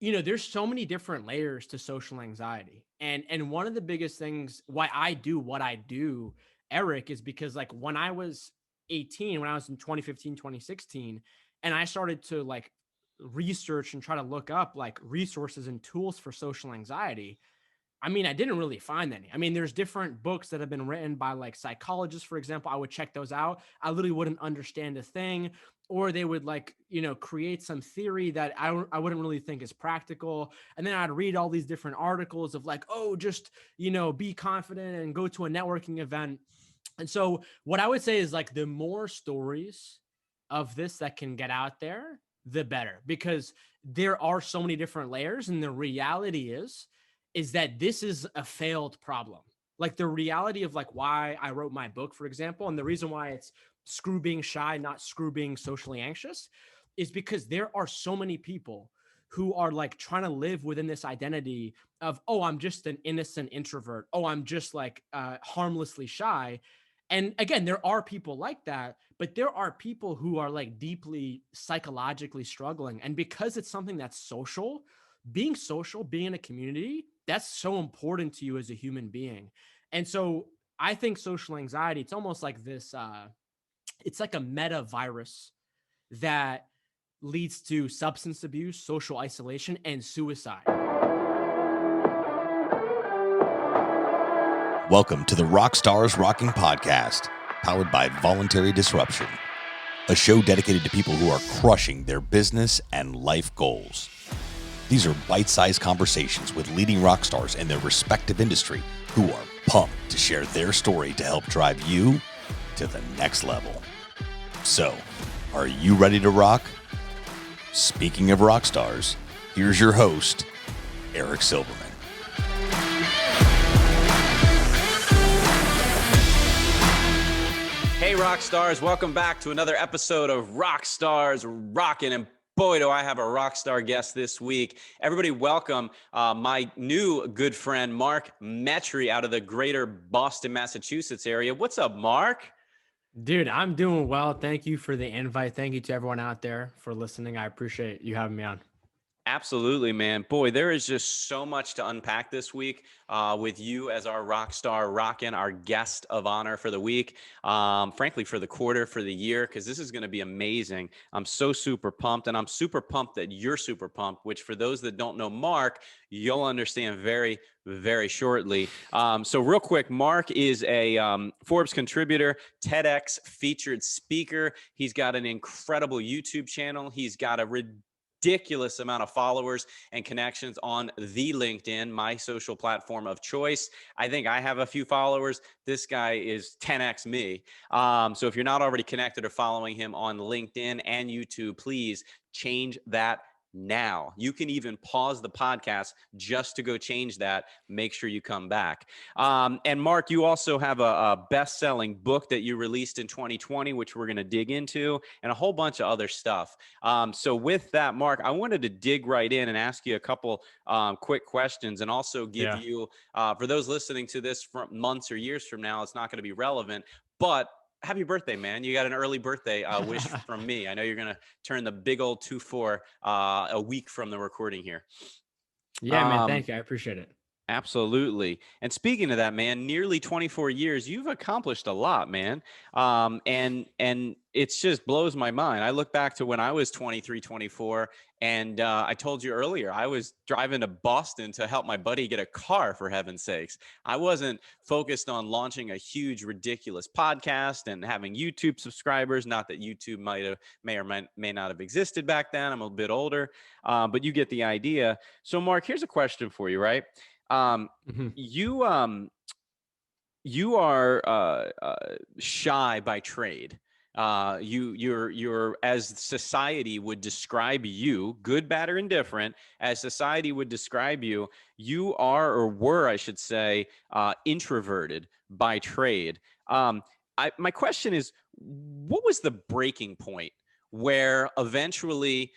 there's so many different layers to social anxiety. And one of the biggest things why I do what I do, Eric, is because like when I was 18, when I was in 2015, 2016, and I started to like research and try to look up like resources and tools for social anxiety, I mean, I didn't really find any. I mean, there's different books that have been written by like psychologists, for example. I would check those out. I literally wouldn't understand a thing, or they would like, create some theory that I wouldn't really think is practical. And then I'd read all these different articles of like, oh, just, be confident and go to a networking event. And so what I would say is like the more stories of this that can get out there, the better, because there are so many different layers. And the reality is that this is a failed problem. Like the reality of like why I wrote my book, for example, and the reason why it's screw being shy, not screw being socially anxious, is because there are so many people who are like trying to live within this identity of, oh, I'm just an innocent introvert. Oh, I'm just like harmlessly shy. And again, there are people like that, but there are people who are like deeply psychologically struggling. And because it's something that's social, being in a community, that's so important to you as a human being. And so I think social anxiety, it's almost like this, it's like a meta virus that leads to substance abuse, social isolation, and suicide. Welcome to the Rockstars Rocking Podcast, powered by Voluntary Disruption, a show dedicated to people who are crushing their business and life goals. These are bite-sized conversations with leading rock stars in their respective industry who are pumped to share their story to help drive you to the next level. So, are you ready to rock? Speaking of rock stars, here's your host, Eric Silverman. Hey, rock stars, welcome back to another episode of Rockstars Rocking. And boy, do I have a rock star guest this week. Everybody welcome my new good friend, Mark Metry, out of the greater Boston, Massachusetts area. What's up, Mark? Dude, I'm doing well. Thank you for the invite. Thank you to everyone out there for listening. I appreciate you having me on. Absolutely, man. Boy, there is just so much to unpack this week with you as our rock star rockin', our guest of honor for the week, frankly, for the quarter, for the year, because this is going to be amazing. I'm so super pumped, and I'm super pumped that you're super pumped, which for those that don't know Mark, you'll understand very, very shortly. So real quick, Mark is a Forbes contributor, TEDx featured speaker. He's got an incredible YouTube channel. He's got a ridiculous amount of followers and connections on the LinkedIn, my social platform of choice. I think I have a few followers. This guy is 10x me. So if you're not already connected or following him on LinkedIn and YouTube, please change that now. You can even pause the podcast just to go change that. Make sure you come back. And Mark, you also have a best-selling book that you released in 2020, which we're going to dig into, and a whole bunch of other stuff. So with that, Mark, I wanted to dig right in and ask you a couple quick questions, and also give Yeah. you, for those listening to this from months or years from now, it's not going to be relevant, but happy birthday, man. You got an early birthday wish from me. I know you're going to turn the big old 2-4 a week from the recording here. Yeah, man. Um, Thank you. I appreciate it. Absolutely. And speaking of that, man, nearly 24 years, you've accomplished a lot, man. And it's just blows my mind. I look back to when I was 23, 24, and I told you earlier, I was driving to Boston to help my buddy get a car, for heaven's sakes. I wasn't focused on launching a huge, ridiculous podcast and having YouTube subscribers. Not that YouTube may or may not have existed back then. I'm a bit older, but you get the idea. So, Mark, here's a question for you, right? Um, Mhm. you you are shy by trade. You're as society would describe you, good, bad, or indifferent. As society would describe you, you are, or were, I should say, introverted by trade. My question is, what was the breaking point where eventually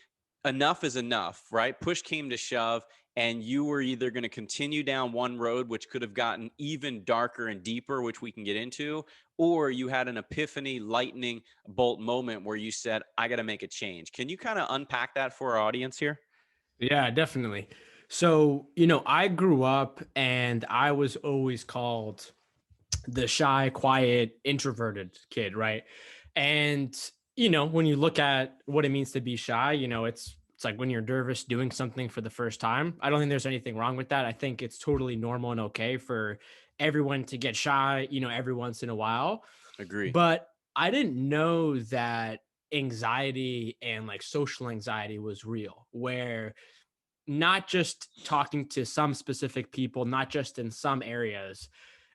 enough is enough, right? Push came to shove, and you were either going to continue down one road, which could have gotten even darker and deeper, which we can get into, or you had an epiphany, lightning bolt moment where you said, I got to make a change. Can you kind of unpack that for our audience here? Yeah, definitely. So, I grew up and I was always called the shy, quiet, introverted kid, right? And when you look at what it means to be shy, it's like when you're nervous doing something for the first time. I don't think there's anything wrong with that. I think it's totally normal and okay for everyone to get shy, every once in a while. Agree. But I didn't know that anxiety and like social anxiety was real, where not just talking to some specific people, not just in some areas,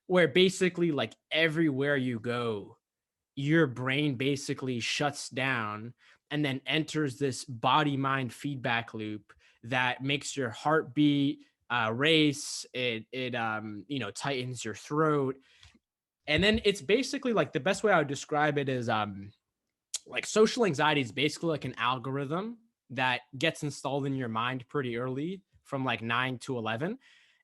where basically like everywhere you go, your brain basically shuts down and then enters this body mind feedback loop that makes your heartbeat race. It tightens your throat. And then it's basically like the best way I would describe it is like social anxiety is basically like an algorithm that gets installed in your mind pretty early from like 9 to 11,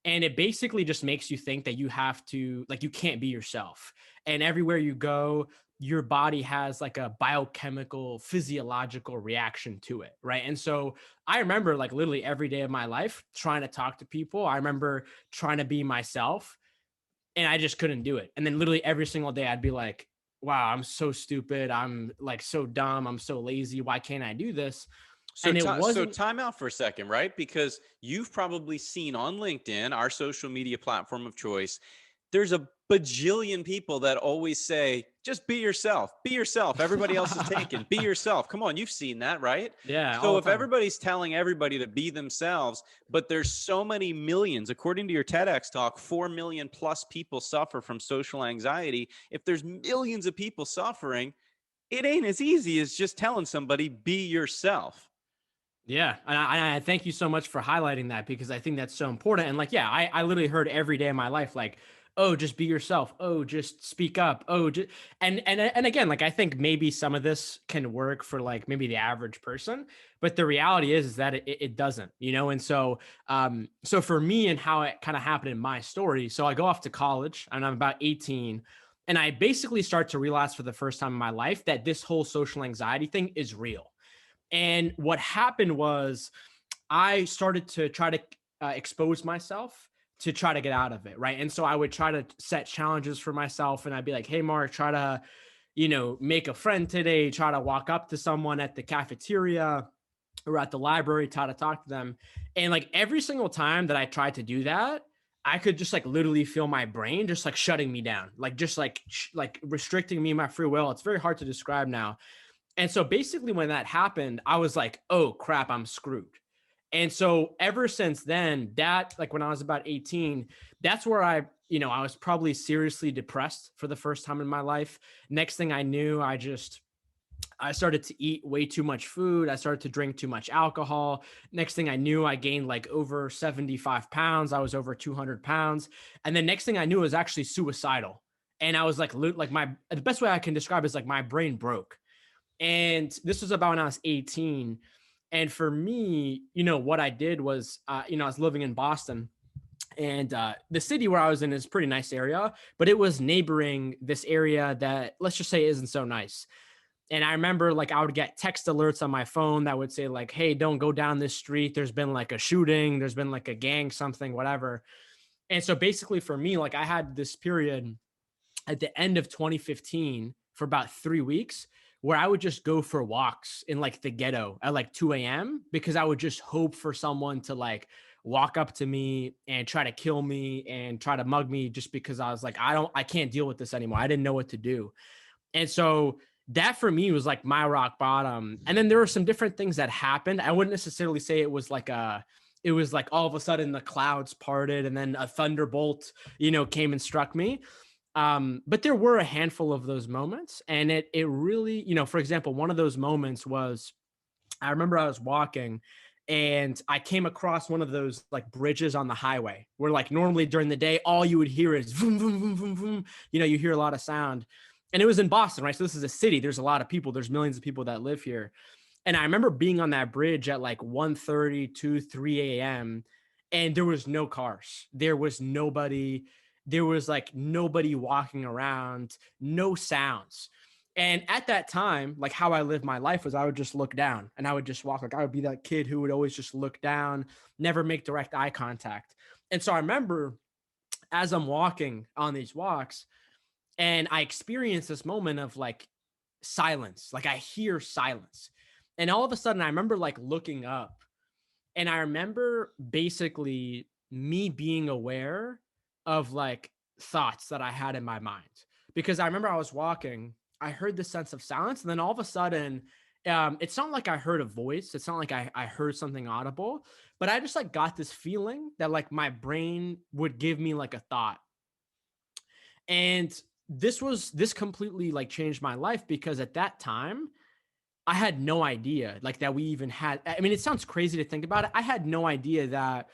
and it basically just makes you think that you have to, like, you can't be yourself, and everywhere you go your body has like a biochemical physiological reaction to it, right? And so I remember like literally every day of my life trying to talk to people. I remember trying to be myself and I just couldn't do it. And then literally every single day I'd be like, wow, I'm so stupid. I'm like so dumb. I'm so lazy. Why can't I do this? So, And it so wasn't, time out for a second, right? Because you've probably seen on LinkedIn, our social media platform of choice, there's a bajillion people that always say, just be yourself, be yourself. Everybody else is taken. Be yourself. Come on, you've seen that, right? yeah, all So the if time. everybody's telling everybody to be themselves, but there's so many millions, according to your TEDx talk, 4 million plus people suffer from social anxiety. If there's millions of people suffering, it ain't as easy as just telling somebody, be yourself. Yeah. And I thank you so much for highlighting that because I think that's so important. And like, yeah, I literally heard every day of my life, like, oh, just be yourself. Oh, just speak up. Oh, just, and again, like, I think maybe some of this can work for like maybe the average person, but the reality is that it doesn't, And so for me and how it kind of happened in my story, so I go off to college and I'm about 18. And I basically start to realize for the first time in my life that this whole social anxiety thing is real. And what happened was I started to try to expose myself to try to get out of it. Right. And so I would try to set challenges for myself and I'd be like, hey, Mark, try to, make a friend today, try to walk up to someone at the cafeteria or at the library, try to talk to them. And like every single time that I tried to do that, I could just like literally feel my brain just like shutting me down, like just like restricting me my free will. It's very hard to describe now. And so basically, when that happened, I was like, oh crap, I'm screwed. And so ever since then, that like when I was about 18, that's where I was probably seriously depressed for the first time in my life. Next thing I knew, I started to eat way too much food. I started to drink too much alcohol. Next thing I knew, I gained like over 75 pounds. I was over 200 pounds. And then next thing I knew, I was actually suicidal. And I was like the best way I can describe it is like my brain broke. And this was about when I was 18. And for me, what I did was, I was living in Boston, and the city where I was in is a pretty nice area, but it was neighboring this area that, let's just say, isn't so nice. And I remember like I would get text alerts on my phone that would say like, hey, don't go down this street. There's been like a shooting. There's been like a gang, something, whatever. And so basically for me, like I had this period at the end of 2015 for about 3 weeks where I would just go for walks in like the ghetto at like 2 a.m. because I would just hope for someone to like walk up to me and try to kill me and try to mug me just because I was like, I can't deal with this anymore. I didn't know what to do. And so that for me was like my rock bottom. And then there were some different things that happened. I wouldn't necessarily say it was like all of a sudden the clouds parted and then a thunderbolt, came and struck me. But there were a handful of those moments, and it really, for example, one of those moments was I remember I was walking and I came across one of those like bridges on the highway where like normally during the day all you would hear is boom boom boom boom boom. You hear a lot of sound. And it was in Boston, right? So this is a city. There's a lot of people. There's millions of people that live here. And I remember being on that bridge at like 1:30 to 3 a.m. and there was no cars. There was nobody. There was like nobody walking around, no sounds. And at that time, like how I lived my life was I would just look down and I would just walk. Like I would be that kid who would always just look down, never make direct eye contact. And so I remember as I'm walking on these walks and I experience this moment of like silence, like I hear silence. And all of a sudden I remember like looking up and I remember basically me being aware of like thoughts that I had in my mind. Because I remember I was walking, I heard this sense of silence, and then all of a sudden, it's not like I heard a voice. It's not like I heard something audible, but I just like got this feeling that like my brain would give me like a thought. And this completely like changed my life because at that time, I had no idea like that we even had. I mean, it sounds crazy to think about it. I had no idea that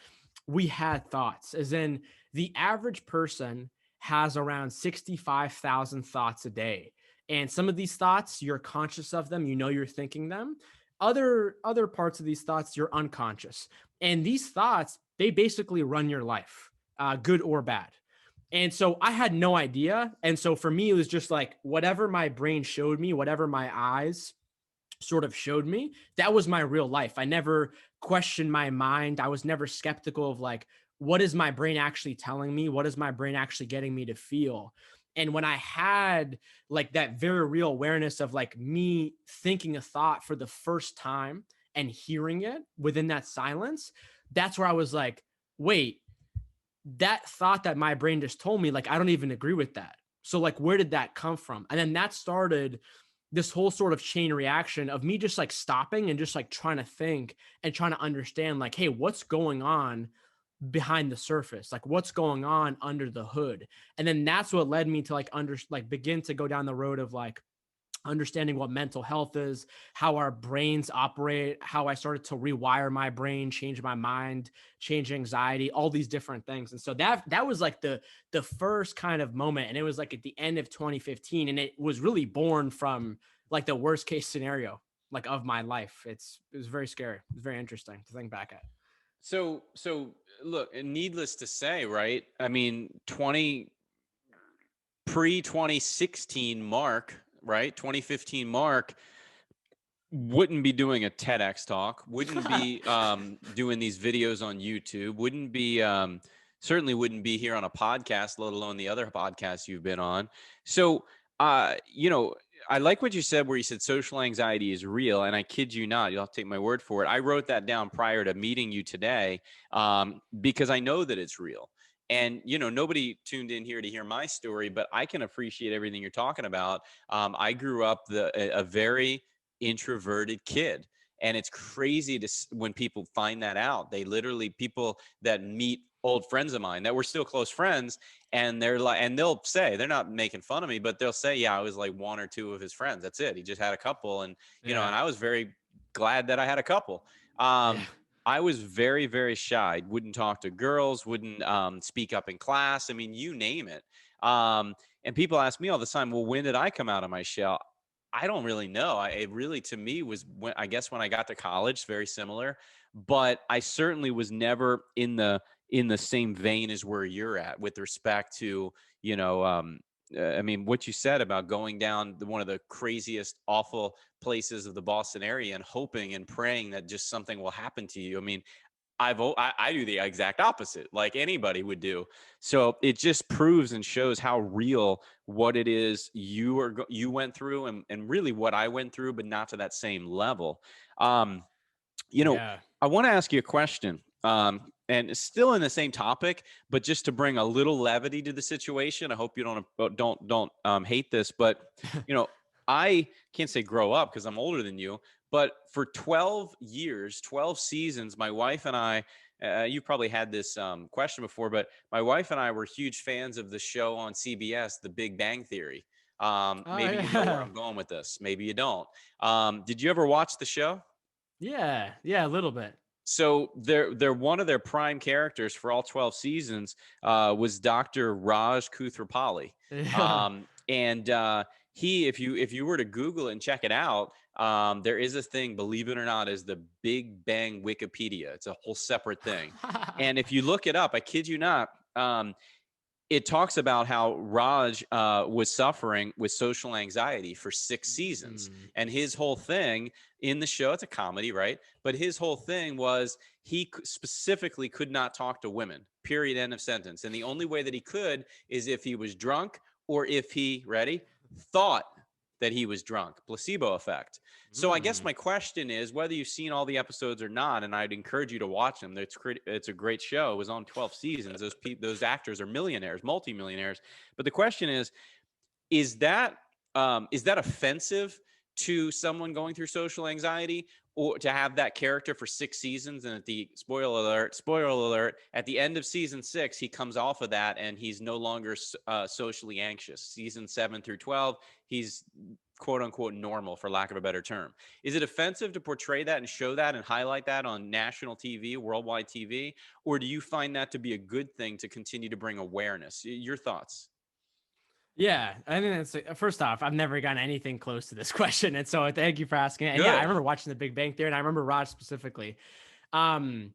we had thoughts, as in the average person has around 65,000 thoughts a day. And some of these thoughts, you're conscious of them, you know you're thinking them. Other parts of these thoughts, you're unconscious. And these thoughts, they basically run your life, good or bad. And so I had no idea. And so for me, it was just like whatever my brain showed me, whatever my eyes sort of showed me, that was my real life. I never questioned my mind. I was never skeptical of like, what is my brain actually telling me? What is my brain actually getting me to feel? And when I had like that very real awareness of like me thinking a thought for the first time and hearing it within that silence, that's where I was like, wait, that thought that my brain just told me, like, I don't even agree with that. So, like, where did that come from? And then that started this whole sort of chain reaction of me just like stopping and just like trying to think and trying to understand, like, hey, what's going on behind the surface? Like, what's going on under the hood? And then that's what led me to like begin to go down the road of like, understanding what mental health is, how our brains operate, how I started to rewire my brain, change my mind, change anxiety, all these different things. And so that was like the first kind of moment, and it was like at the end of 2015, and it was really born from like the worst case scenario like of my life. It was very scary. It's very interesting to think back at. So look, needless to say, right? I mean, 20 pre 2016 Mark, right? 2015 Mark wouldn't be doing a TEDx talk, wouldn't be doing these videos on YouTube, wouldn't be certainly wouldn't be here on a podcast, let alone the other podcasts you've been on. So, you know, I like what you said where you said social anxiety is real, and I kid you not, you'll have to take my word for it. I wrote that down prior to meeting you today because I know that it's real. And, you know, nobody tuned in here to hear my story, but I can appreciate everything you're talking about. I grew up a very introverted kid. And it's crazy to when people find that out. They literally, people that meet old friends of mine that were still close friends, and they're like, and they'll say, they're not making fun of me, but they'll say, yeah, I was like one or two of his friends. That's it. He just had a couple. And, you know, Yeah. and I was very glad that I had a couple. Yeah. I was very, very shy, wouldn't talk to girls, wouldn't speak up in class. I mean, you name it. And people ask me all the time, well, when did I come out of my shell? I don't really know. It really, to me, was when I guess when I got to college, very similar. But I certainly was never in the same vein as where you're at with respect to, you know, I mean, what you said about going down one of the craziest, awful places of the Boston area and hoping and praying that just something will happen to you. I mean, I do the exact opposite, like anybody would do. So it just proves and shows how real what it is you went through, and really what I went through, but not to that same level. Um, you know, Yeah. I want to ask you a question, and it's still in the same topic, but just to bring a little levity to the situation. I hope you don't hate this, but you know, I can't say grow up because I'm older than you, but for 12 years, 12 seasons, my wife and I. You probably had this question before, but my wife and I were huge fans of the show on CBS, The Big Bang Theory. Oh Maybe you know where yeah. I'm going with this. Maybe you don't. Did you ever watch the show? Yeah. Yeah. A little bit. So they're one of their prime characters for all 12 seasons was Dr. Raj Koothrappali. Yeah. And he, if you were to Google it and check it out, there is a thing, believe it or not, is the Big Bang Wikipedia. It's a whole separate thing. And if you look it up, I kid you not, it talks about how Raj was suffering with social anxiety for 6 seasons. Mm. And his whole thing in the show, it's a comedy, right? But his whole thing was he specifically could not talk to women, period, end of sentence. And the only way that he could is if he was drunk or if he, ready, thought that he was drunk, placebo effect. So I guess Mm. my question is whether you've seen all the episodes or not, and I'd encourage you to watch them. It's a great show. It was on 12 seasons. Those actors are millionaires, multimillionaires. But the question is that offensive to someone going through social anxiety, or to have that character for 6 seasons, and at the spoiler alert, at the end of season 6 he comes off of that and he's no longer socially anxious. Season 7 through 12 he's quote unquote normal, for lack of a better term. Is it offensive to portray that and show that and highlight that on national TV, worldwide TV, or do you find that to be a good thing to continue to bring awareness? Your thoughts? Yeah, I think that's first off, I've never gotten anything close to this question, and so thank you for asking. And yeah, I Good. remember watching The Big Bang Theory, and I remember Raj specifically. Um,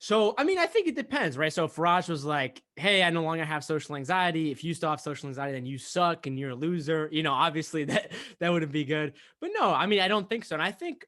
so I mean, I think it depends, right? So if Raj was like, "Hey, I no longer have social anxiety. If you still have social anxiety, then you suck and you're a loser," obviously that wouldn't be good. But no, I mean, I don't think so. And I think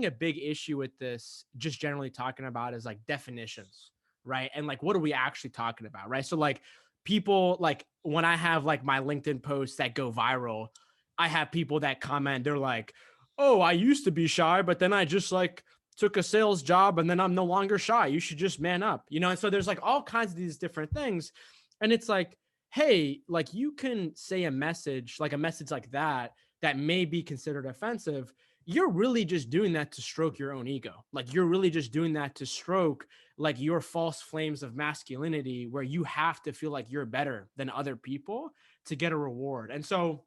a big issue with this, just generally talking about, is like definitions, right? And like, what are we actually talking about, right? So like people, like when I have like my LinkedIn posts that go viral, I have people that comment, they're like, "Oh, I used to be shy, but then I just like took a sales job and then I'm no longer shy. You should just man up." And so there's like all kinds of these different things. And it's like, hey, like you can say a message like that may be considered offensive. You're really just doing that to stroke your own ego. Like you're really just doing that to stroke like your false flames of masculinity, where you have to feel like you're better than other people to get a reward. And so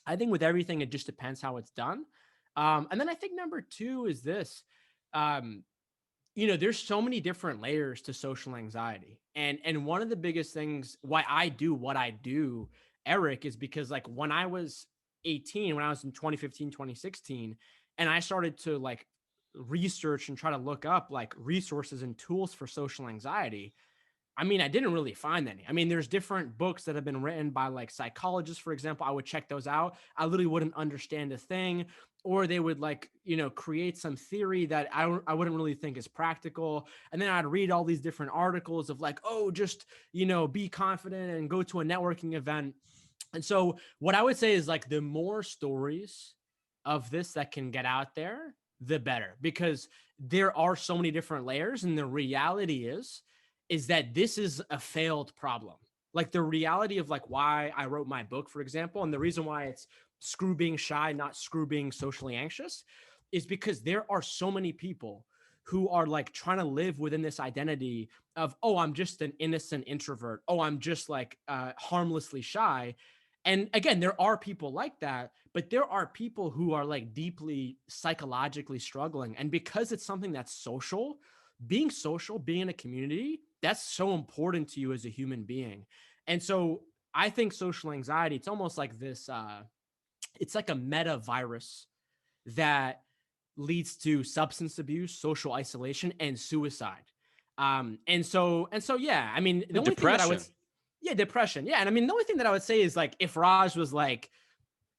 I think with everything, it just depends how it's done. And then I think number two is this. Um, there's so many different layers to social anxiety. And one of the biggest things why I do what I do, Eric, is because like when I was 18, when I was in 2015, 2016, and I started to like research and try to look up like resources and tools for social anxiety, I mean, I didn't really find any. I mean, there's different books that have been written by like psychologists, for example. I would check those out. I literally wouldn't understand a thing, or they would like, create some theory that I wouldn't really think is practical. And then I'd read all these different articles of like, oh, just, be confident and go to a networking event. And so what I would say is like the more stories of this that can get out there, the better, because there are so many different layers. And the reality is that this is a failed problem. Like the reality of like why I wrote my book, for example, and the reason why it's screw being shy, not screw being socially anxious, is because there are so many people who are like trying to live within this identity of, oh, I'm just an innocent introvert. Oh, I'm just like harmlessly shy. And again, there are people like that, but there are people who are like deeply psychologically struggling. And because it's something that's social, being in a community, that's so important to you as a human being. And so I think social anxiety, it's almost like this, it's like a meta virus that leads to substance abuse, social isolation, and suicide. And so, yeah, I mean, the only thing that I would, Depression. yeah, depression. Yeah. And I mean, the only thing that I would say is like, if Raj was like,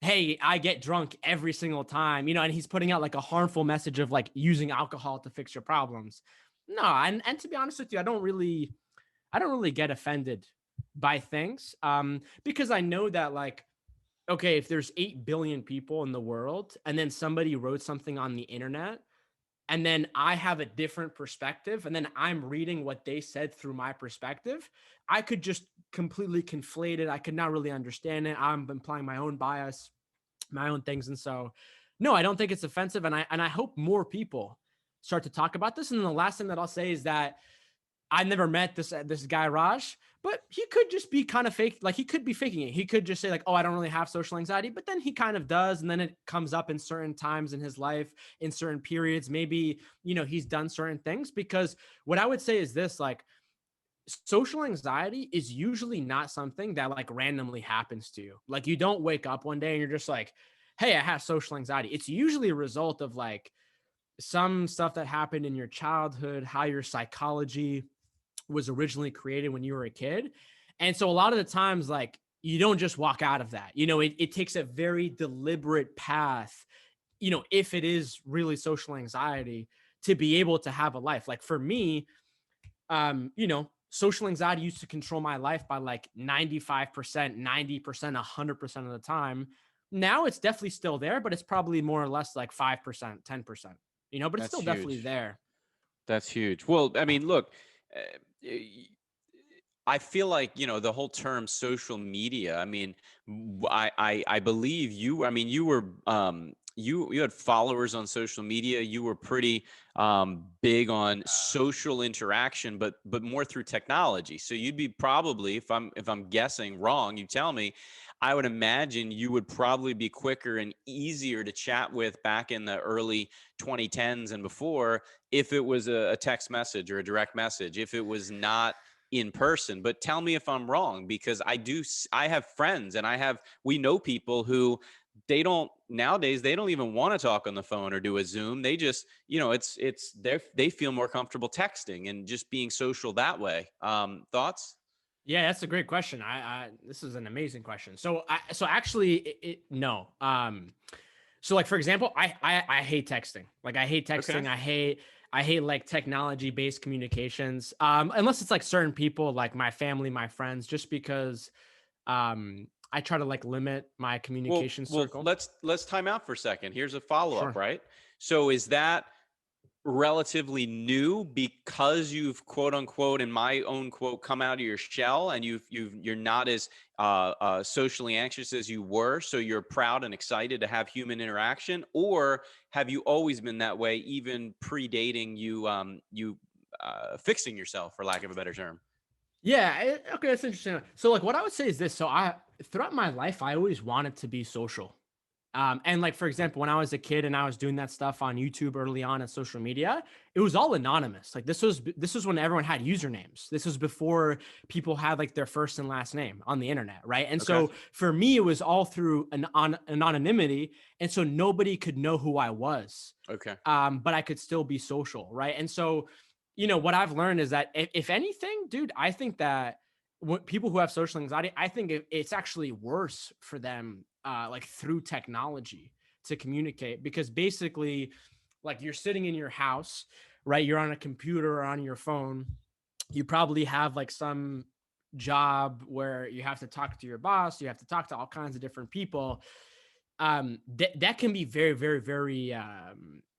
hey, I get drunk every single time, and he's putting out like a harmful message of like using alcohol to fix your problems. No, and to be honest with you, I don't really get offended by things, because I know that like, okay, if there's 8 billion people in the world and then somebody wrote something on the internet and then I have a different perspective and then I'm reading what they said through my perspective, I could just completely conflate it. I could not really understand it. I'm implying my own bias, my own things. And so, no, I don't think it's offensive. And I hope more people start to talk about this. And then the last thing that I'll say is that I never met this guy Raj, but he could just be kind of fake. Like he could be faking it. He could just say like, "Oh, I don't really have social anxiety," but then he kind of does, and then it comes up in certain times in his life, in certain periods. Maybe he's done certain things. Because what I would say is this: like, social anxiety is usually not something that like randomly happens to you. Like you don't wake up one day and you're just like, "Hey, I have social anxiety." It's usually a result of like some stuff that happened in your childhood, how your psychology was originally created when you were a kid. And so a lot of the times, like, you don't just walk out of that. It takes a very deliberate path, if it is really social anxiety, to be able to have a life. Like for me, social anxiety used to control my life by like 95%, 90%, 100% of the time. Now it's definitely still there, but it's probably more or less like 5%, 10%, but it's That's still definitely huge. there. That's huge. Well, I mean, look, uh, y- I feel like, the whole term social media, I mean, I believe you, I mean, you were, you had followers on social media. You were pretty big on social interaction, but more through technology. So you'd be probably, if I'm guessing wrong, you tell me, I would imagine you would probably be quicker and easier to chat with back in the early 2010s and before, if it was a text message or a direct message, if it was not in person. But tell me if I'm wrong, because I have friends, and we know people who, they don't nowadays, they don't even want to talk on the phone or do a Zoom. They just, they feel more comfortable texting and just being social that way. Thoughts? Yeah, that's a great question. This is an amazing question. So actually, no. So like for example, I hate texting. Like I hate Okay. texting. I hate like technology based communications. Unless it's like certain people, like my family, my friends, just because I try to like limit my communication Well, circle. let's time out for a second. Here's a follow up, Sure. right? So is that relatively new because you've, quote unquote, in my own quote, come out of your shell, and you're not as socially anxious as you were, so you're proud and excited to have human interaction? Or have you always been that way, even predating you fixing yourself, for lack of a better term? Yeah. Okay. That's interesting. So like what I would say is this. So throughout my life, I always wanted to be social. And like, for example, when I was a kid and I was doing that stuff on YouTube early on in social media, it was all anonymous. Like this was when everyone had usernames. This was before people had like their first and last name on the internet, right? And Okay. so for me, it was all through an anonymity, and so nobody could know who I was. Okay. But I could still be social, right? And so, what I've learned is that if anything, dude, I think that people who have social anxiety, I think it's actually worse for them, like through technology to communicate, because basically, like you're sitting in your house, right? You're on a computer or on your phone. You probably have like some job where you have to talk to your boss, you have to talk to all kinds of different people. That can be very, very, very,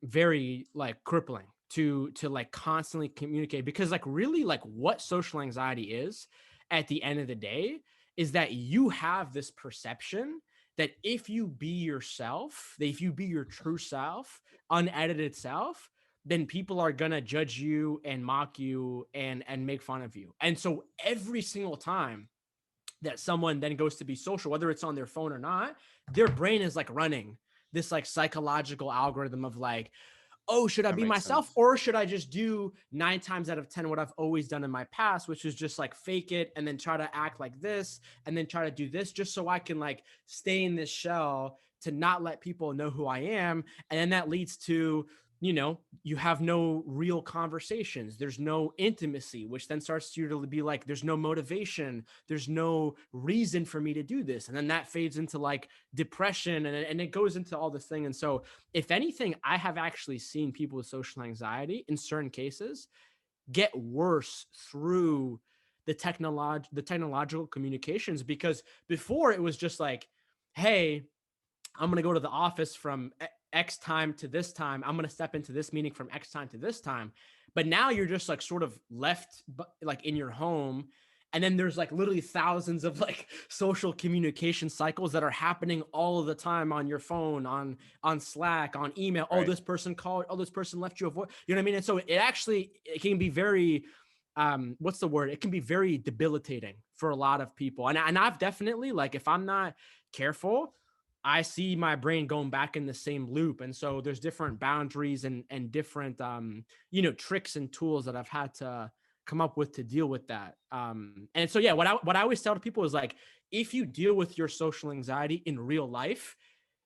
very like crippling to like constantly communicate, because like really like what social anxiety is at the end of the day is that you have this perception that if you be yourself, that if you be your true self, unedited self, then people are gonna judge you and mock you and make fun of you. And so every single time that someone then goes to be social, whether it's on their phone or not, their brain is like running this like psychological algorithm of like, oh, should I That be makes myself, sense. or should I just do 9 times out of 10 what I've always done in my past, which is just like fake it and then try to act like this and then try to do this just so I can like stay in this shell to not let people know who I am. And then that leads to, you have no real conversations. There's no intimacy, which then starts to be like, there's no motivation. There's no reason for me to do this. And then that fades into like depression, and it goes into all this thing. And so, if anything, I have actually seen people with social anxiety in certain cases get worse through the technological communications, because before it was just like, hey, I'm going to go to the office from X time to this time. I'm going to step into this meeting from X time to this time. But now you're just like sort of left like in your home. And then there's like literally thousands of like social communication cycles that are happening all of the time on your phone, on Slack, on email. Oh, Right. this person called. Oh, this person left you a voice. You know what I mean? And so it can be very, what's the word? It can be very debilitating for a lot of people. And I've definitely, like, if I'm not careful, I see my brain going back in the same loop. And so there's different boundaries and different, tricks and tools that I've had to come up with to deal with that. And so, yeah, what I always tell to people is like, if you deal with your social anxiety in real life,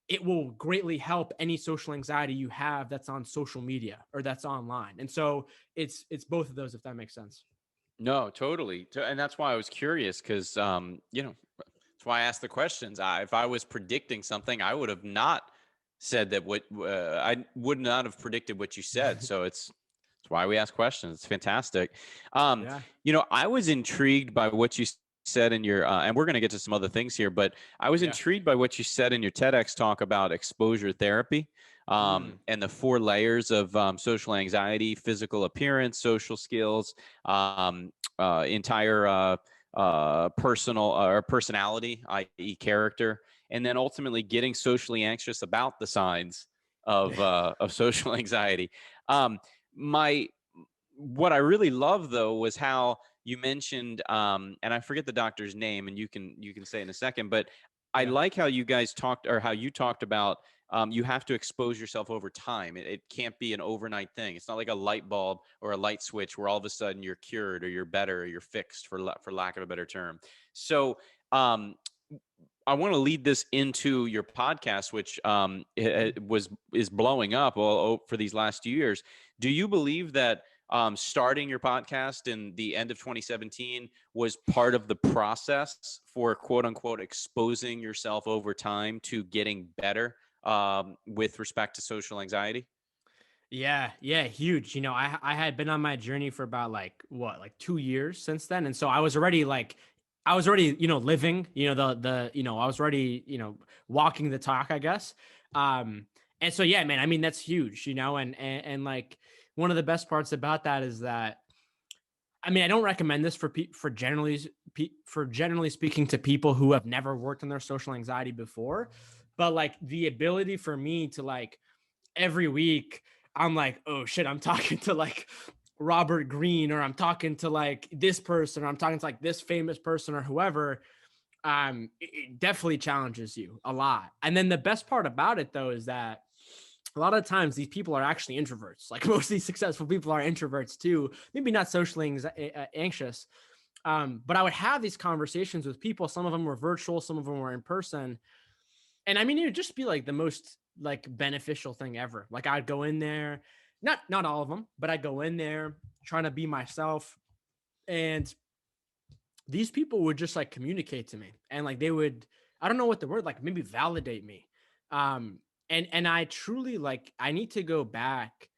it will greatly help any social anxiety you have that's on social media or that's online. And so it's both of those, if that makes sense. No, totally. And that's why I was curious because, that's why I asked the questions. If I was predicting something, I would have not said that I would not have predicted what you said. So it's why we ask questions. It's fantastic. Um, Yeah. I was intrigued by what you said in your, and we're going to get to some other things here, but I was Yeah. intrigued by what you said in your TEDx talk about exposure therapy, Mm. and the four layers of social anxiety: physical appearance, social skills, entire personal or personality, i.e., character, and then ultimately getting socially anxious about the signs of social anxiety. Um, my What I really love though was how you mentioned, and I forget the doctor's name, and you can say in a second, but I Yeah. like how you guys talked, or how you talked about, you have to expose yourself over time. It can't be an overnight thing. It's not like a light bulb or a light switch where all of a sudden you're cured or you're better or you're fixed, for lack of a better term. So um, I want to lead this into your podcast, which is blowing up for these last few years. Do you believe that starting your podcast in the end of 2017 was part of the process for quote unquote exposing yourself over time to getting better with respect to social anxiety? Yeah, yeah, huge. I had been on my journey for about like what, like 2 years since then, and so I was already living, I was already walking the talk, I guess. And so yeah, man, I mean that's huge, and like one of the best parts about that is that I mean I don't recommend this for generally speaking to people who have never worked on their social anxiety before, but like the ability for me to like every week I'm like, oh shit, I'm talking to like Robert Greene, or I'm talking to like this person, or I'm talking to like this famous person or whoever. It definitely challenges you a lot. And then the best part about it though is that a lot of times these people are actually introverts. Like most of these successful people are introverts too. Maybe not socially anxious. But I would have these conversations with people. Some of them were virtual, some of them were in person, and I mean, it would just be like the most like beneficial thing ever. Like I'd go in there, not all of them, but I'd go in there trying to be myself, and these people would just like communicate to me, and like they would, I don't know what the word, like maybe validate me. And I truly like I need to go back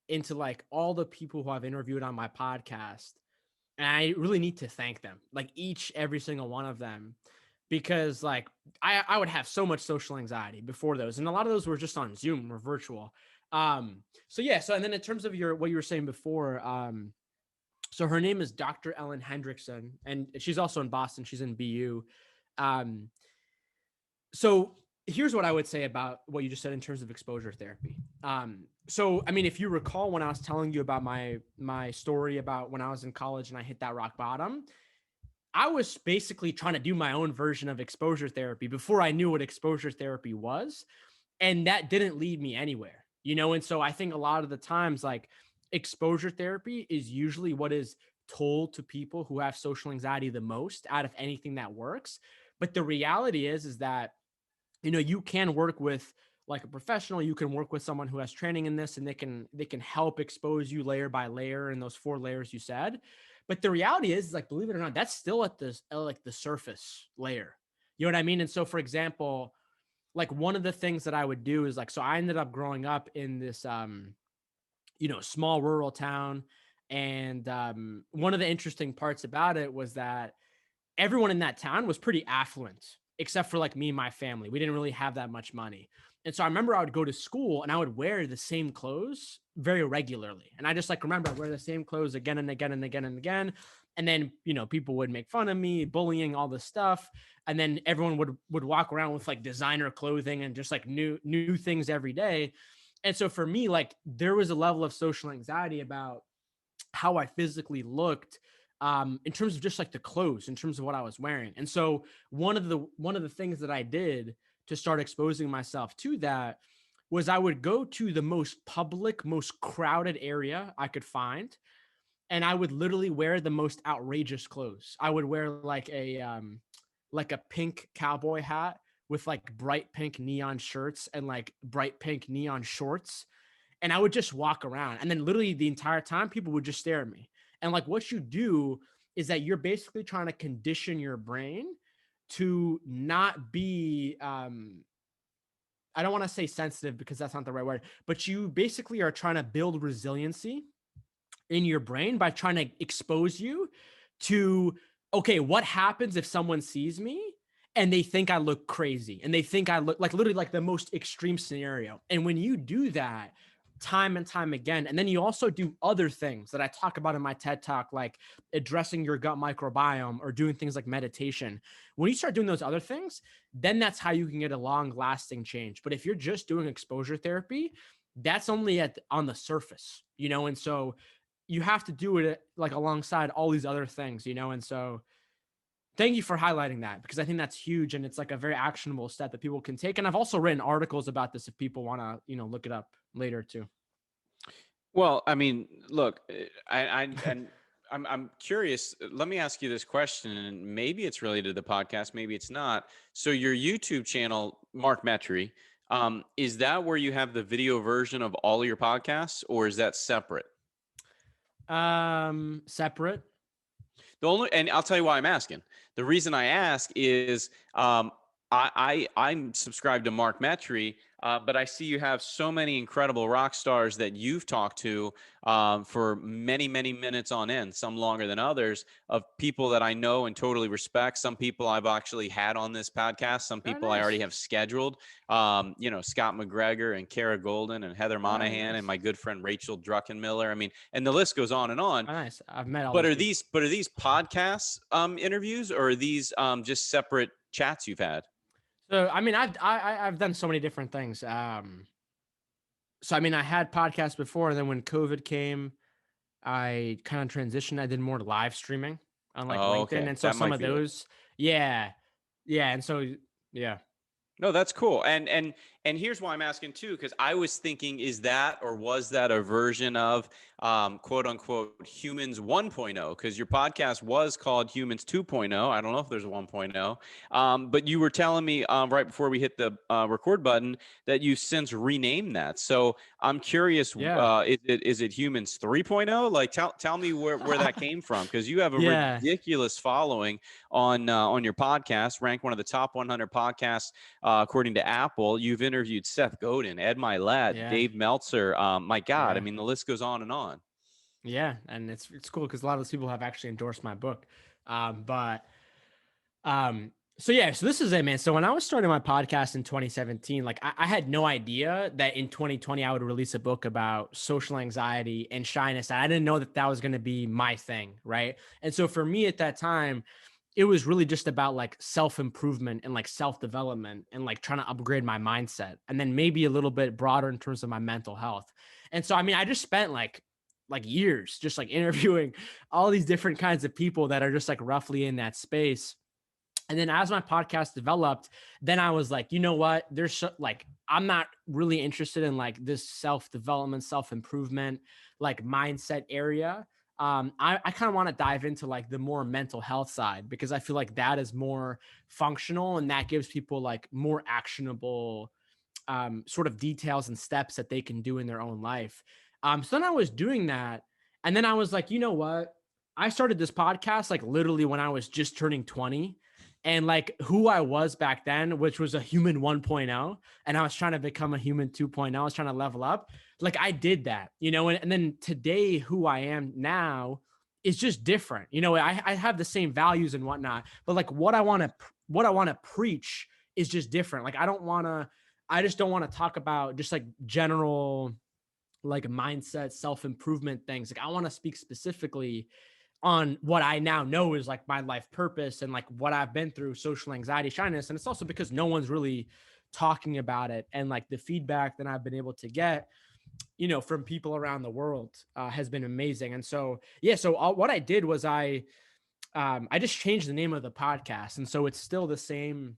into like all the people who I've interviewed on my podcast, and I really need to thank them, like every single one of them, because like I would have so much social anxiety before those. And a lot of those were just on Zoom or virtual. So yeah, so and then in terms of what you were saying before, so her name is Dr. Ellen Hendrickson, and she's also in Boston. She's in BU. Um, so here's what I would say about what you just said in terms of exposure therapy. So I mean, if you recall when I was telling you about my story about when I was in college and I hit that rock bottom, I was basically trying to do my own version of exposure therapy before I knew what exposure therapy was. And that didn't lead me anywhere, And so I think a lot of the times, like exposure therapy is usually what is told to people who have social anxiety the most out of anything that works. But the reality is that, you can work with like a professional, you can work with someone who has training in this, and they can help expose you layer by layer in those four layers you said. But the reality is like, believe it or not, that's still at this like the surface layer. You know what I mean? And so for example, like one of the things that I would do is like, so I ended up growing up in this small rural town. And one of the interesting parts about it was that everyone in that town was pretty affluent, except for like me and my family. We didn't really have that much money. And so I remember I would go to school and I would wear the same clothes very regularly. And I just like remember I'd wear the same clothes again and again and again and again. And then, people would make fun of me, bullying, all this stuff. And then everyone would walk around with like designer clothing and just like new things every day. And so for me, like there was a level of social anxiety about how I physically looked, in terms of just like the clothes, in terms of what I was wearing. And so one of the things that I did to start exposing myself to that was I would go to the most public, most crowded area I could find, and I would literally wear the most outrageous clothes. I would wear like a pink cowboy hat with like bright pink neon shirts and like bright pink neon shorts, and I would just walk around. And then literally the entire time, people would just stare at me. And like what you do is that you're basically trying to condition your brain to not be I don't want to say sensitive because that's not the right word, but you basically are trying to build resiliency in your brain by trying to expose you to, okay, what happens if someone sees me and they think I look crazy and they think I look like literally like the most extreme scenario. And when you do that time and time again, and then you also do other things that I talk about in my TED talk, like addressing your gut microbiome or doing things like meditation. When you start doing those other things, then that's how you can get a long lasting change. But if you're just doing exposure therapy, that's only on the surface, and so you have to do it like alongside all these other things, and so thank you for highlighting that, because I think that's huge and it's like a very actionable step that people can take. And I've also written articles about this if people want to, look it up later too. Well, I mean, look, and I'm curious. Let me ask you this question, and maybe it's related to the podcast, maybe it's not. So your YouTube channel, Mark Metry, is that where you have the video version of all of your podcasts, or is that separate? Separate. And I'll tell you why I'm asking. The reason I ask is I'm subscribed to Mark Metry, but I see you have so many incredible rock stars that you've talked to for many, many minutes on end, some longer than others, of people that I know and totally respect. Some people I've actually had on this podcast. Some Very people I already nice. have scheduled. Scott McGregor and Kara Golden and Heather Very Monahan and nice. my good friend Rachel Druckenmiller. I mean, and the list goes on and on. Very nice. I've met all But those are people. these podcasts interviews, or are these just separate chats you've had? So I mean, I've done so many different things. So I mean, I had podcasts before, and then when COVID came, I kind of transitioned. I did more live streaming on like Oh, LinkedIn, okay. and so That some might of be it. those, yeah, yeah, and so yeah, No, that's cool. And here's why I'm asking too, because I was thinking, is that or was that a version of quote unquote humans 1.0? Because your podcast was called Humans 2.0. I don't know if there's a 1.0. But you were telling me right before we hit the record button that you've since renamed that. So I'm curious, yeah, is it Humans 3.0? Like tell me where that came from, because you have a yeah, ridiculous following on your podcast, ranked one of the top 100 podcasts according to Apple. You've interviewed Seth Godin, Ed Milet, yeah, Dave Meltzer. My God, I yeah, mean, the list goes on and on. yeah, and it's cool because a lot of those people have actually endorsed my book, but Um, so yeah, so this is it, man. So when I was starting my podcast in 2017, like I had no idea that in 2020 I would release a book about social anxiety and shyness. I didn't know that that was going to be my thing, right? And so for me at that time, it was really just about like self-improvement and like self-development and like trying to upgrade my mindset, and then maybe a little bit broader in terms of my mental health. And so I mean, I just spent like years just like interviewing all these different kinds of people that are just like roughly in that space. And then as my podcast developed, then I was like, you know what? Like, I'm not really interested in like this self development, self improvement, like mindset area. I kind of want to dive into like the more mental health side, because I feel like that is more functional and that gives people like more actionable sort of details and steps that they can do in their own life. So then I was doing that. And then I was like, you know what? I started this podcast like literally when I was just turning 20, and like who I was back then, which was a human 1.0, and I was trying to become a human 2.0. I was trying to level up. Like I did that, and then today who I am now is just different. I have the same values and whatnot, but like what I want to preach is just different. Like I just don't want to talk about just like general like mindset, self-improvement things. Like I want to speak specifically on what I now know is like my life purpose and like what I've been through, social anxiety, shyness. And it's also because no one's really talking about it. And like the feedback that I've been able to get, from people around the world has been amazing. And so, yeah, so what I did was I just changed the name of the podcast. And so it's still the same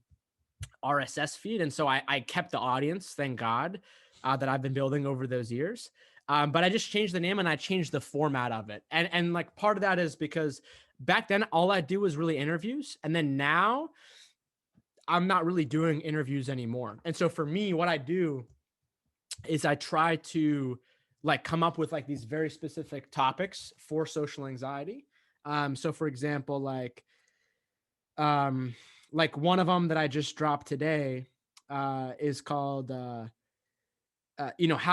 RSS feed. And so I kept the audience, thank God, that I've been building over those years. But I just changed the name and I changed the format of it. And like part of that is because back then all I do was really interviews. And then now I'm not really doing interviews anymore. And so for me, what I do is I try to like come up with like these very specific topics for social anxiety. So for example, um, like one of them that I just dropped today is called how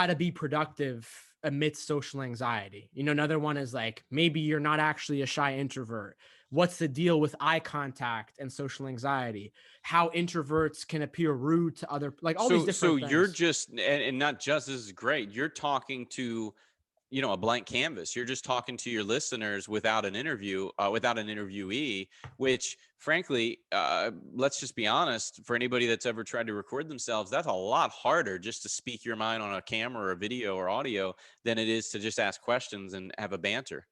to be productive amidst social anxiety. Another one is like maybe you're not actually a shy introvert. What's the deal with eye contact and social anxiety? How introverts can appear rude to other, like all these So different you're things. just, and not just, this is great. You're talking to, a blank canvas. You're just talking to your listeners without an interview, without an interviewee, which frankly, let's just be honest, for anybody that's ever tried to record themselves, that's a lot harder just to speak your mind on a camera or video or audio than it is to just ask questions and have a banter.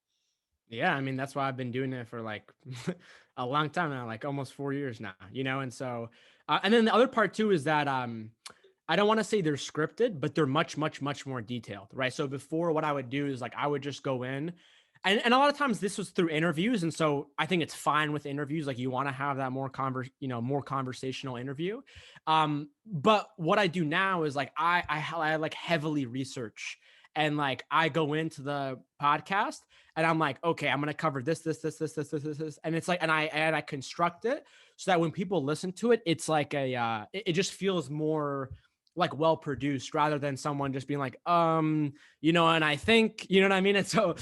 Yeah, I mean that's why I've been doing it for like a long time now, like almost 4 years now. And so, and then the other part too is that I don't want to say they're scripted, but they're much, much, much more detailed, right? So before, what I would do is like I would just go in, and a lot of times this was through interviews, and so I think it's fine with interviews. Like you want to have that more conversational interview. But what I do now is like I like heavily research, and like I go into the podcast and I'm like, okay, I'm gonna cover this, and it's like, and I construct it so that when people listen to it, it's like it just feels more like well produced rather than someone just being like and I think, what I mean. And so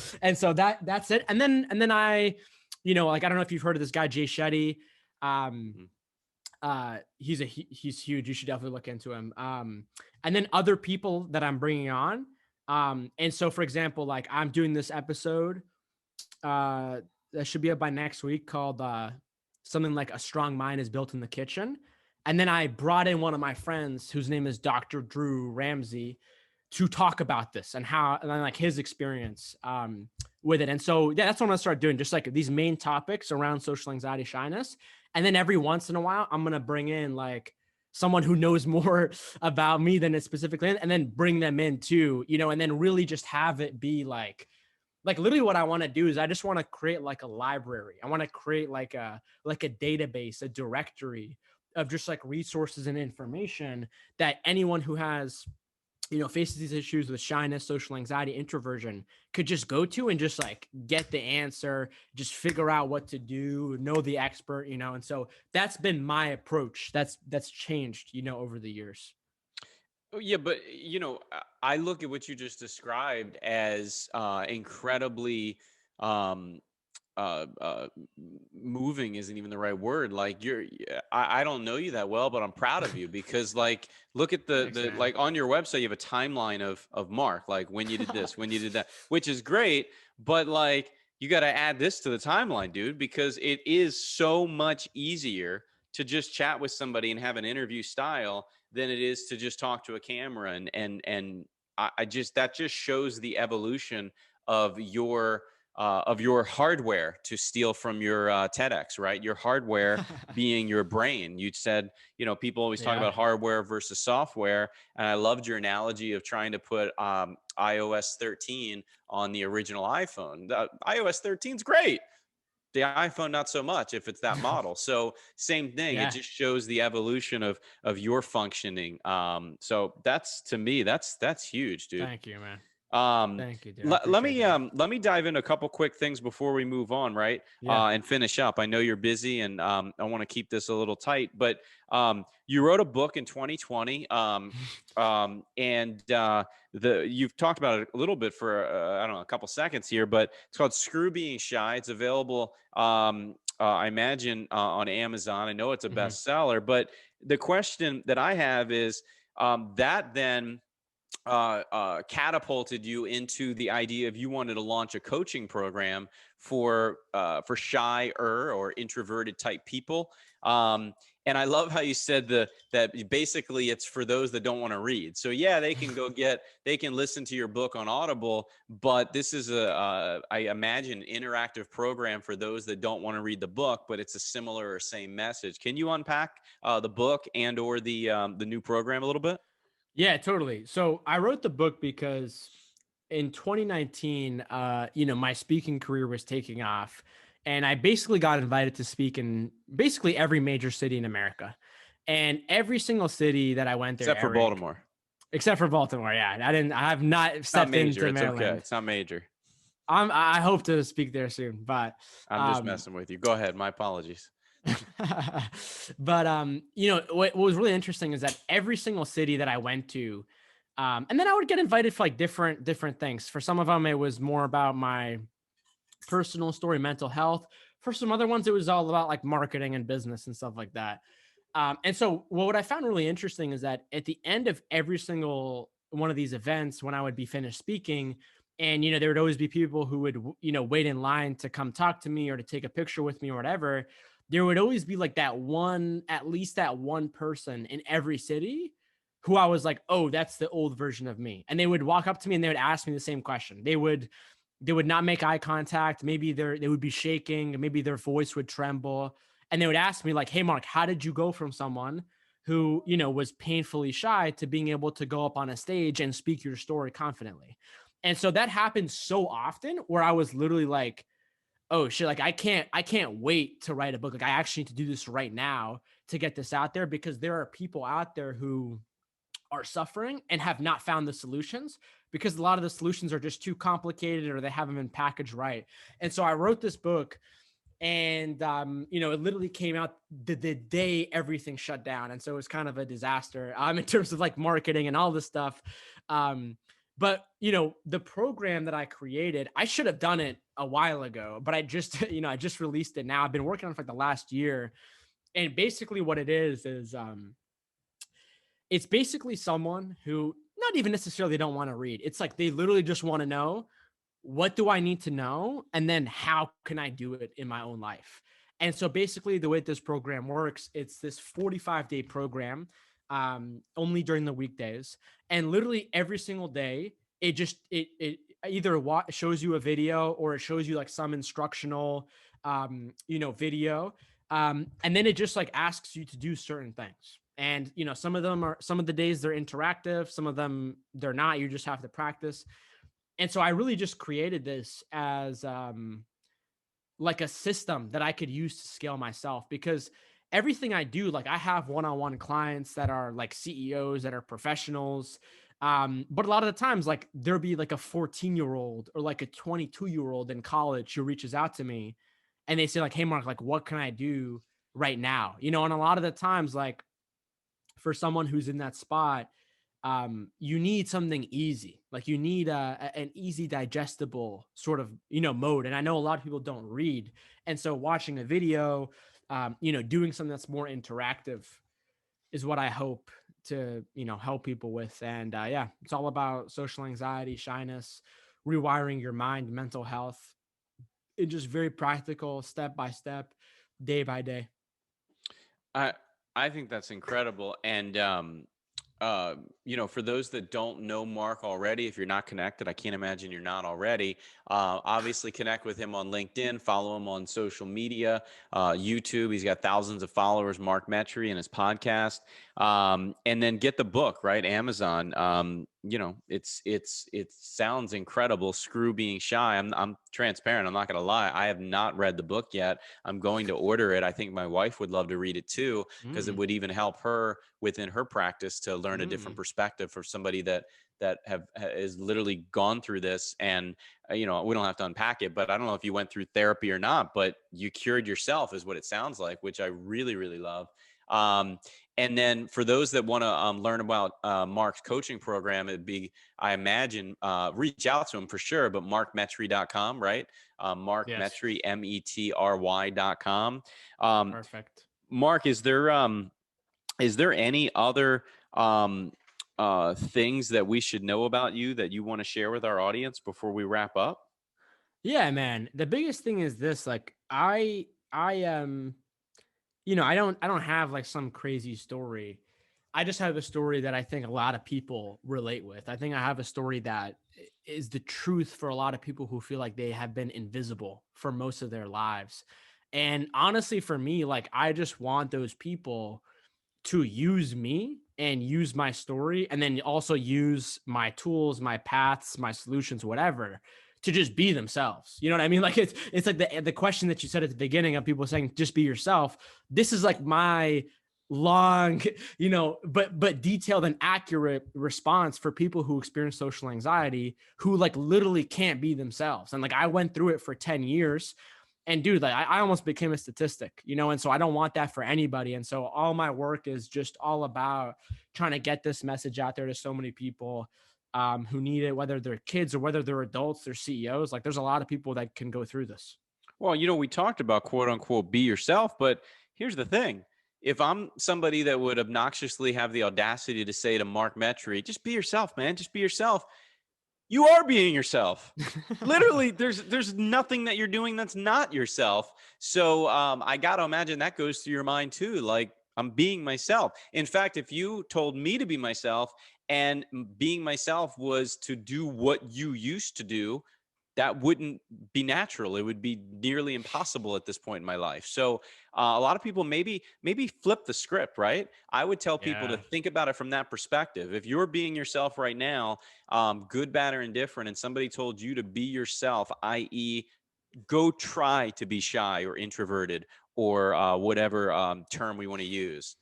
that's it. And then I, like I don't know if you've heard of this guy Jay Shetty. um Mhm. he's huge. You should definitely look into him. And then other people that I'm bringing on. And so for example, like I'm doing this episode that should be up by next week called something like a strong mind is built in the kitchen. And then I brought in one of my friends whose name is Dr. Drew Ramsey to talk about this and how, and then like his experience with it. And so, yeah, that's what I'm gonna start doing, just like these main topics around social anxiety, shyness. And then every once in a while, I'm gonna bring in like someone who knows more about me than it specifically, and then bring them in too, and then really just have it be like literally what I want to do is I just want to create like a library. I want to create like a database, a directory of just like resources and information that anyone who has faces these issues with shyness, social anxiety, introversion could just go to and just like get the answer, just figure out what to do, know the expert. And so that's been my approach. That's changed over the years. Oh, yeah, but I look at what you just described as incredibly um, moving isn't even the right word. Like I don't know you that well, but I'm proud of you because like look at Thanks, the man. like on your website you have a timeline of Mark, like when you did this, when you did that, which is great. But like you got to add this to the timeline, dude, because it is so much easier to just chat with somebody and have an interview style than it is to just talk to a camera. And I just, that just shows the evolution of your hardware, to steal from your TEDx, right? Your hardware being your brain. You said, people always talk Yeah. about hardware versus software. And I loved your analogy of trying to put iOS 13 on the original iPhone. The iOS 13 is great. The iPhone, not so much if it's that model. So same thing. It Yeah. just shows the evolution of your functioning. So that's, to me, that's huge, dude. Thank you, man. Um, Thank you, dude. I let appreciate me that. let me dive into a couple quick things before we move on, right? Yeah. And finish up. I know you're busy, and I want to keep this a little tight. But you wrote a book in 2020, and you've talked about it a little bit for I don't know, a couple seconds here, but it's called "Screw Being Shy." It's available, I imagine, on Amazon. I know it's a Mhm. bestseller, but the question that I have is that then catapulted you into the idea of you wanted to launch a coaching program for shy or introverted type people. And I love how you said that basically it's for those that don't want to read. So yeah, they can listen to your book on Audible, but this is I imagine, interactive program for those that don't want to read the book, but it's a similar or same message. Can you unpack the book and or the new program a little bit? Yeah, totally. So I wrote the book because in 2019, my speaking career was taking off, and I basically got invited to speak in basically every major city in America. And every single city that I went there, Except for Eric, Baltimore. except for Baltimore. Yeah, I have not It's not stepped major. into It's okay. Maryland. It's not major. I hope to speak there soon, but I'm just messing with you. Go ahead. My apologies. but what was really interesting is that every single city that I went to, and then I would get invited for like different things. For some of them, it was more about my personal story, mental health. For some other ones, it was all about like marketing and business and stuff like that. And so what I found really interesting is that at the end of every single one of these events, when I would be finished speaking, and there would always be people who would wait in line to come talk to me or to take a picture with me or whatever. There would always be like at least that one person in every city who I was like, oh, that's the old version of me. And they would walk up to me and they would ask me the same question. They would not make eye contact. Maybe they would be shaking. Maybe their voice would tremble. And they would ask me like, hey, Mark, how did you go from someone who, was painfully shy to being able to go up on a stage and speak your story confidently? And so that happened so often where I was literally like, oh shit, like I can't wait to write a book. Like I actually need to do this right now to get this out there, because there are people out there who are suffering and have not found the solutions, because a lot of the solutions are just too complicated or they haven't been packaged right. And so I wrote this book, and it literally came out the day everything shut down, and so it was kind of a disaster in terms of like marketing and all this stuff. But the program that I created, I should have done it a while ago, but I just I just released it now. I've been working on it for like the last year, and basically what it is it's basically someone who not even necessarily don't want to read. It's like they literally just want to know, what do I need to know? And then how can I do it in my own life? And so basically the way this program works, it's this 45-day program, only during the weekdays. And literally every single day, it either shows you a video, or it shows you like some instructional, video. And then it just like asks you to do certain things. And some of the days they're interactive, some of them they're not. You just have to practice. And so I really just created this as like a system that I could use to scale myself, because everything I do, like I have one-on-one clients that are like CEOs, that are professionals. But a lot of the times, like there'll be like a 14-year-old or like a 22-year-old in college who reaches out to me and they say like, hey, Mark, like what can I do right now? And a lot of the times, like for someone who's in that spot, you need something easy. Like you need an easy, digestible sort of, mode. And I know a lot of people don't read. And so watching a video, doing something that's more interactive is what I hope to, help people with. And yeah, it's all about social anxiety, shyness, rewiring your mind, mental health. It just very practical, step by step, day by day. I I think that's incredible. And for those that don't know Mark already, if you're not connected, I can't imagine you're not already. Obviously, connect with him on LinkedIn, follow him on social media, YouTube. He's got thousands of followers, Mark Metry, and his podcast. And then get the book, right? Amazon. It sounds incredible. Screw being shy. I'm transparent. I'm not going to lie. I have not read the book yet. I'm going to order it. I think my wife would love to read it too, because it would even help her within her practice to learn a different perspective for somebody that has literally gone through this. And we don't have to unpack it, but I don't know if you went through therapy or not, but you cured yourself is what it sounds like, which I really, really love. And then for those that want to learn about Mark's coaching program, it'd be, I imagine, reach out to him for sure, but markmetry.com, right? Mark Yes. Metry, metry.com. Perfect. Mark, is there any other things that we should know about you that you want to share with our audience before we wrap up? Yeah, man. The biggest thing is this, like I don't have like some crazy story. I just have a story that I think a lot of people relate with. I think I have a story that is the truth for a lot of people who feel like they have been invisible for most of their lives. And honestly, for me, like I just want those people to use me and use my story, and then also use my tools, my paths, my solutions, whatever, to just be themselves. You know what I mean? Like it's like the question that you said at the beginning of people saying just be yourself. This is like my long, but detailed and accurate response for people who experience social anxiety, who like literally can't be themselves. And like, I went through it for 10 years and dude, like I almost became a statistic, and so I don't want that for anybody. And so all my work is just all about trying to get this message out there to so many people who need it, whether they're kids or whether they're adults, they're CEOs. Like there's a lot of people that can go through this. Well, we talked about quote unquote be yourself, but here's the thing. If I'm somebody that would obnoxiously have the audacity to say to Mark Metry, just be yourself, man, just be yourself. You are being yourself. Literally, there's nothing that you're doing that's not yourself. So I got to imagine that goes through your mind too. Like, I'm being myself. In fact, if you told me to be myself and being myself was to do what you used to do, that wouldn't be natural. It would be nearly impossible at this point in my life. So a lot of people maybe flip the script, right? I would tell people to think about it from that perspective. If you're being yourself right now, good, bad, or indifferent, and somebody told you to be yourself, i.e., go try to be shy or introverted or whatever term we want to use.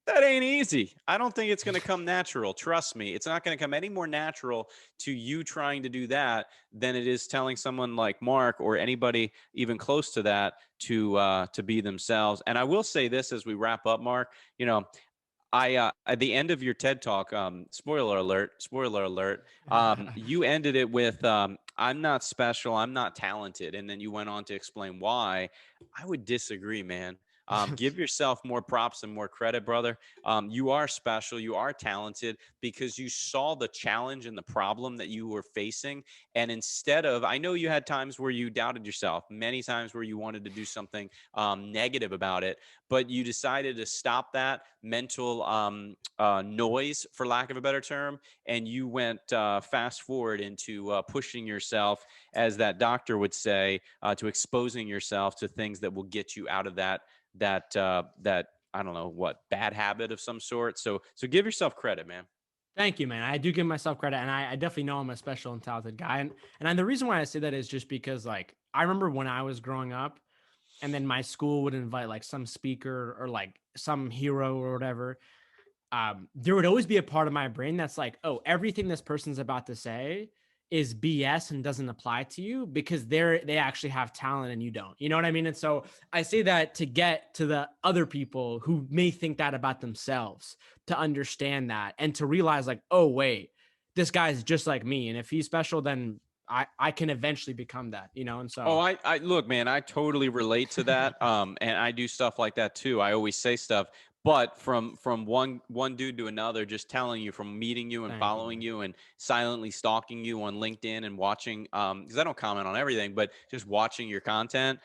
That ain't easy. I don't think it's going to come natural. Trust me, it's not going to come any more natural to you trying to do that than it is telling someone like Mark or anybody even close to that to be themselves. And I will say this as we wrap up, Mark. I at the end of your TED Talk, spoiler alert, you ended it with I'm not special, I'm not talented, and then you went on to explain why. I would disagree, man. Give yourself more props and more credit, brother. You are special. You are talented because you saw the challenge and the problem that you were facing. And instead of, I know you had times where you doubted yourself, many times where you wanted to do something negative about it, but you decided to stop that mental noise, for lack of a better term, and you went fast forward into pushing yourself, as that doctor would say, to exposing yourself to things that will get you out of that I don't know what, bad habit of some sort. So give yourself credit, man. Thank you, man. I do give myself credit, and I definitely know I'm a special and talented guy. And the reason why I say that is just because, like, I remember when I was growing up, and then my school would invite like some speaker or like some hero or whatever. There would always be a part of my brain that's like, oh, everything this person's about to say is BS and doesn't apply to you because they actually have talent and you don't. You know what I mean? And so I say that to get to the other people who may think that about themselves, to understand that and to realize like, oh, wait, this guy's just like me. And if he's special, then I can eventually become that, And so, I look, man, I totally relate to that. And I do stuff like that too. I always say stuff, but from one dude to another, just telling you, from meeting you and following you and silently stalking you on LinkedIn and watching, because I don't comment on everything, but just watching your content,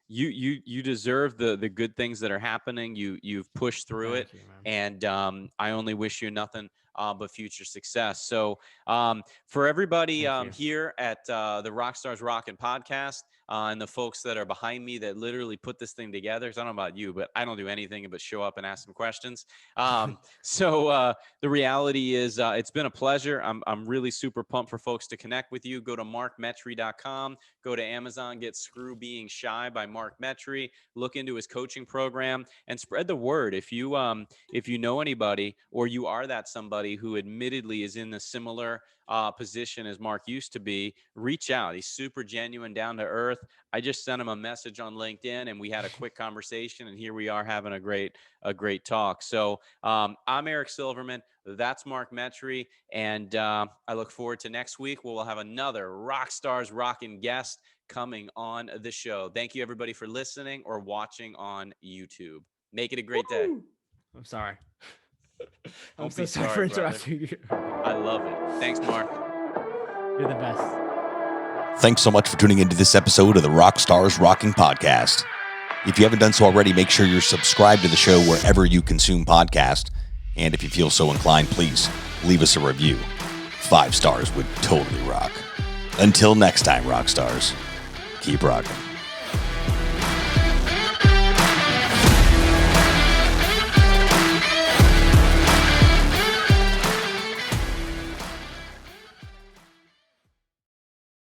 you deserve the good things that are happening. You've pushed through it, and I only wish you nothing but future success. So for everybody here at the Rockstars Rocking podcast, and the folks that are behind me that literally put this thing together, because I don't know about you, but I don't do anything but show up and ask some questions. So the reality is it's been a pleasure. I'm really super pumped for folks to connect with you. Go to markmetry.com, go to Amazon, get Screw Being Shy by Mark Metry, look into his coaching program, and spread the word. If you know anybody, or you are that somebody who admittedly is in a similar position as Mark used to be, reach out. He's super genuine, down to earth. I just sent him a message on LinkedIn and we had a quick conversation, and here we are having a great talk. So I'm Eric Silverman. That's Mark Metry. And I look forward to next week. We'll have another Rockstars Rocking guest coming on the show. Thank you, everybody, for listening or watching on YouTube. Make it a great day. I'm sorry. I'm so sorry for interrupting you. I love it. Thanks, Mark. You're the best. Thanks so much for tuning into this episode of the Rockstars Rocking podcast. If you haven't done so already, make sure you're subscribed to the show wherever you consume podcasts. And if you feel so inclined, please leave us a review. 5 stars would totally rock. Until next time, Rockstars, keep rocking.